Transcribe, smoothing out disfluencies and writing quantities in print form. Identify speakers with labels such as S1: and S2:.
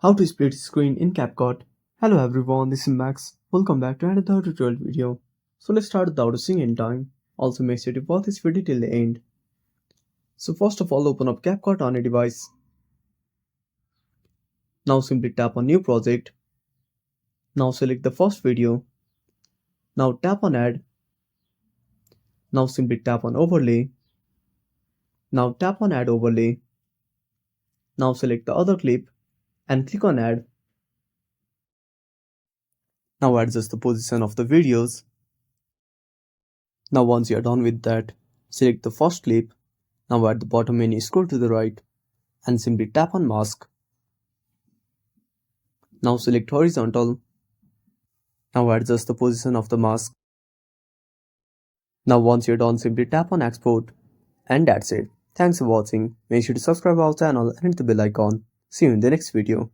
S1: How to split screen in CapCut. Hello everyone, this is Max. Welcome back to another tutorial video. So let's start without wasting any time. Also make sure to watch this video till the end. So first of all, open up CapCut on a device. Now simply tap on New Project. Now select the first video. Now tap on Add. Now simply tap on Overlay. Now tap on Add Overlay. Now select the other clip and click on Add. Now adjust the position of the videos. Now once you are done with that, select the first clip. Now at the bottom menu, scroll to the right and simply tap on Mask. Now select Horizontal. Now adjust the position of the mask. Now once you're done, simply tap on Export. And that's it. Thanks for watching. Make sure to subscribe our channel and hit the bell icon. See you in the next video.